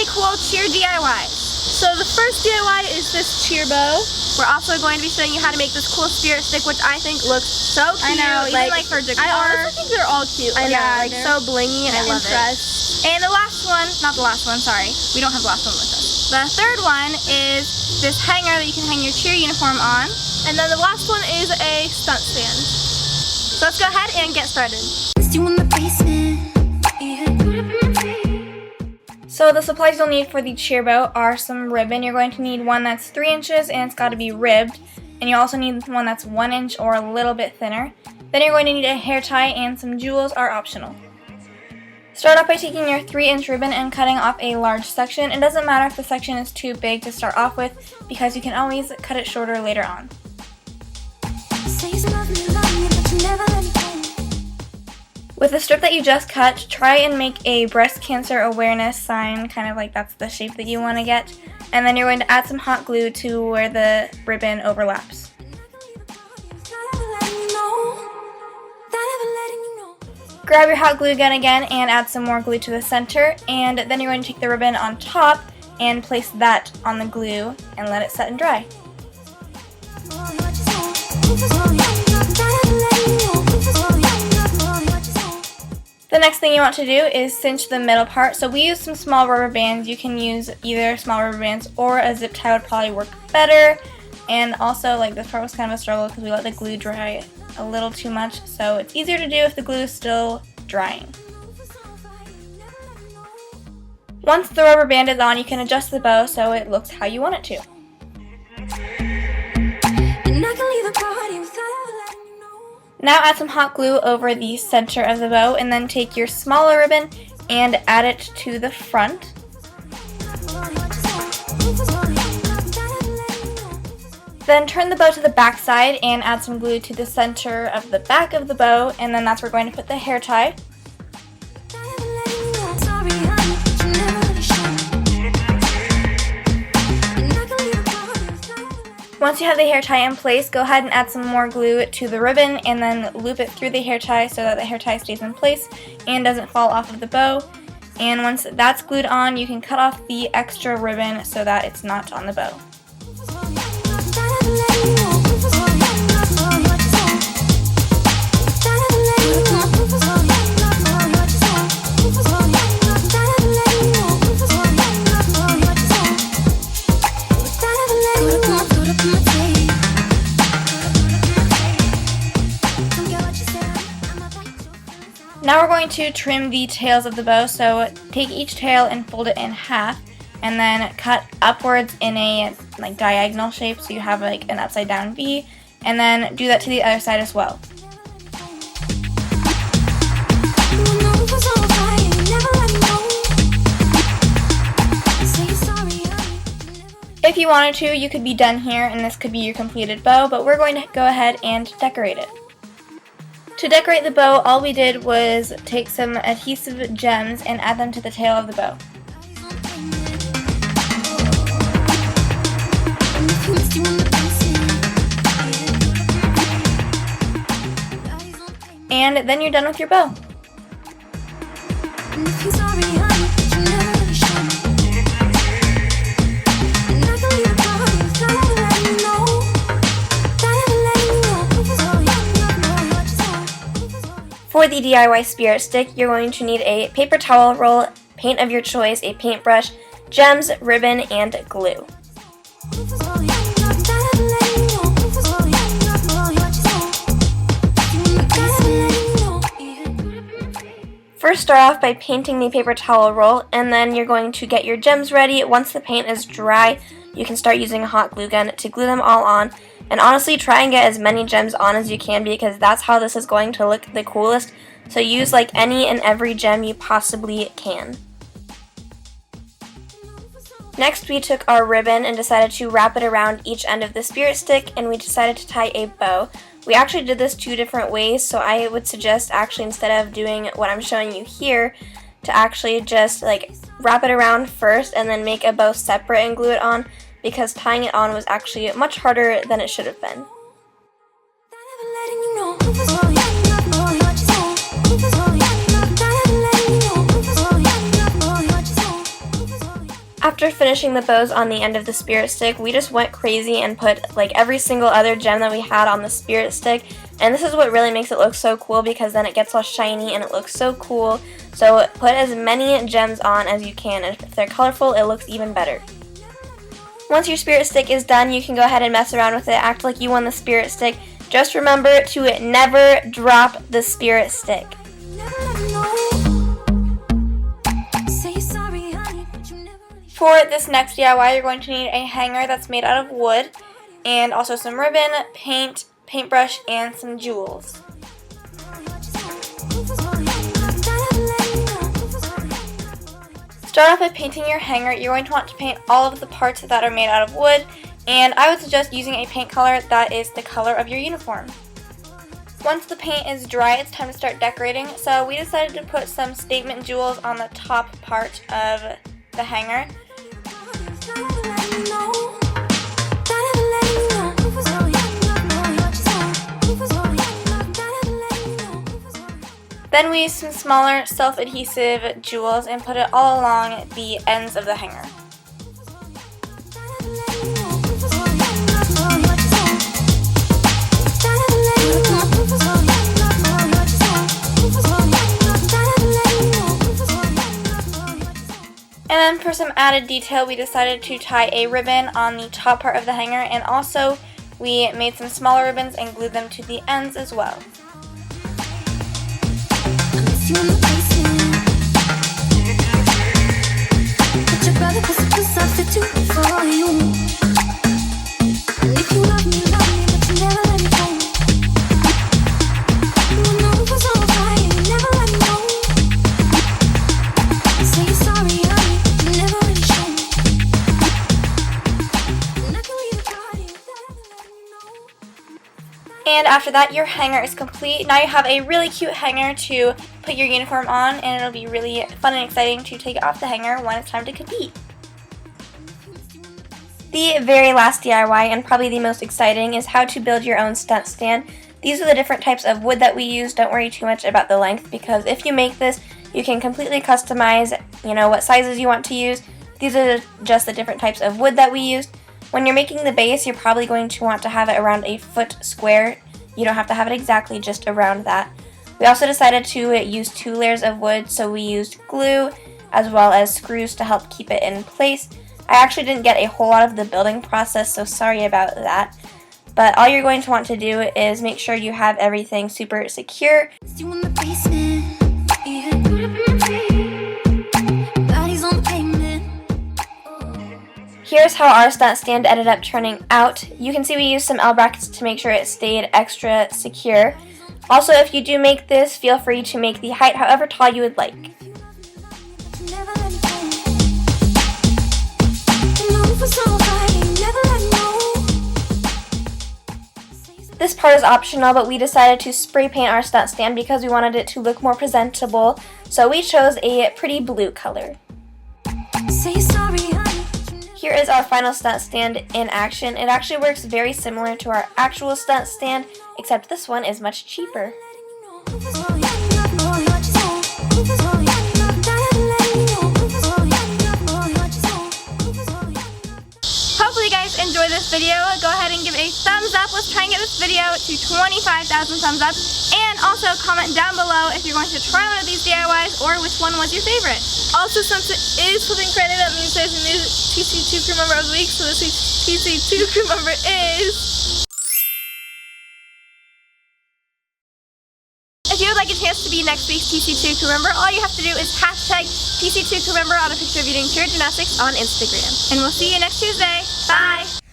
cool cheer DIYs. So the first DIY is this cheer bow. We're also going to be showing you how to make this cool spirit stick, which I think looks so cute. I know, even like for decor. I honestly think they're all cute. I know, like they're so blingy. I love impressed. it. And the last one, not the last one, sorry. We don't have the last one with us. The third one is this hanger that you can hang your cheer uniform on. And then the last one is a stunt stand. So let's go ahead and get started. So the supplies you'll need for the cheer bow are some ribbon. You're going to need one that's 3 inches and it's got to be ribbed. And you also need one that's 1 inch or a little bit thinner. Then you're going to need a hair tie and some jewels are optional. Start off by taking your 3-inch ribbon and cutting off a large section. It doesn't matter if the section is too big to start off with because you can always cut it shorter later on. With the strip that you just cut, try and make a breast cancer awareness sign, kind of like that's the shape that you want to get. And then you're going to add some hot glue to where the ribbon overlaps. Grab your hot glue gun again and add some more glue to the center. And then you're going to take the ribbon on top and place that on the glue and let it set and dry. The next thing you want to do is cinch the middle part. So we use some small rubber bands. You can use either small rubber bands or a zip tie would probably work better. And also, like, this part was kind of a struggle because we let the glue dry a little too much. So it's easier to do if the glue is still drying. Once the rubber band is on, you can adjust the bow so it looks how you want it to. Now add some hot glue over the center of the bow and then take your smaller ribbon and add it to the front. Then turn the bow to the back side and add some glue to the center of the back of the bow, and then that's where we're going to put the hair tie. Once you have the hair tie in place, go ahead and add some more glue to the ribbon and then loop it through the hair tie so that the hair tie stays in place and doesn't fall off of the bow. And once that's glued on, you can cut off the extra ribbon so that it's not on the bow. Now we're going to trim the tails of the bow, so take each tail and fold it in half and then cut upwards in a diagonal shape so you have like an upside down V, and then do that to the other side as well. If you wanted to, you could be done here and this could be your completed bow, but we're going to go ahead and decorate it. To decorate the bow, all we did was take some adhesive gems and add them to the tail of the bow. And then you're done with your bow. For the DIY spirit stick, you're going to need a paper towel roll, paint of your choice, a paintbrush, gems, ribbon, and glue. First, start off by painting the paper towel roll, and then you're going to get your gems ready. Once the paint is dry, you can start using a hot glue gun to glue them all on. And honestly, try and get as many gems on as you can because that's how this is going to look the coolest. So use like any and every gem you possibly can. Next, we took our ribbon and decided to wrap it around each end of the spirit stick, and we decided to tie a bow. We actually did this 2 different ways, so I would suggest actually instead of doing what I'm showing you here, to actually just like wrap it around first and then make a bow separate and glue it on, because tying it on was actually much harder than it should have been. After finishing the bows on the end of the spirit stick, we just went crazy and put like every single other gem that we had on the spirit stick. And this is what really makes it look so cool, because then it gets all shiny and it looks so cool. So put as many gems on as you can, and if they're colorful, it looks even better. Once your spirit stick is done, you can go ahead and mess around with it, act like you won the spirit stick. Just remember to never drop the spirit stick. For this next DIY, you're going to need a hanger that's made out of wood, and also some ribbon, paint, paintbrush, and some jewels. Start off by painting your hanger. You're going to want to paint all of the parts that are made out of wood, and I would suggest using a paint color that is the color of your uniform. Once the paint is dry, it's time to start decorating. So we decided to put some statement jewels on the top part of the hanger. Then we used some smaller self-adhesive jewels and put it all along the ends of the hanger. And then for some added detail, we decided to tie a ribbon on the top part of the hanger, and also we made some smaller ribbons and glued them to the ends as well. And after that, your hanger is complete. Now you have a really cute hanger to put your uniform on, and it'll be really fun and exciting to take it off the hanger when it's time to compete. The very last DIY, and probably the most exciting, is how to build your own stunt stand. These are the different types of wood that we use. Don't worry too much about the length, because if you make this, you can completely customize, what sizes you want to use. These are just the different types of wood that we used. When you're making the base, you're probably going to want to have it around a foot square. You don't have to have it exactly, just around that. We also decided to use 2 layers of wood, so we used glue as well as screws to help keep it in place. I actually didn't get a whole lot of the building process, so sorry about that. But all you're going to want to do is make sure you have everything super secure. Here's how our stunt stand ended up turning out. You can see we used some L brackets to make sure it stayed extra secure. Also, if you do make this, feel free to make the height however tall you would like. This part is optional, but we decided to spray paint our stunt stand because we wanted it to look more presentable. So we chose a pretty blue color. Here is our final stunt stand in action. It actually works very similar to our actual stunt stand, except this one is much cheaper. Hopefully you guys enjoyed this video. Go ahead and give a thumbs up. Let's try and get this video to 25,000 thumbs up. And also comment down below if you're going to try one of these DIYs or which one was your favorite. Also, since it is flipping Friday, that means there's a new TC2 crew member of the week. So this week's TC2 crew member is... If you would like a chance to be next week's TC2 crew member, all you have to do is hashtag TC2 crew member on a picture of you doing cheer gymnastics on Instagram. And we'll see you next Tuesday. Bye!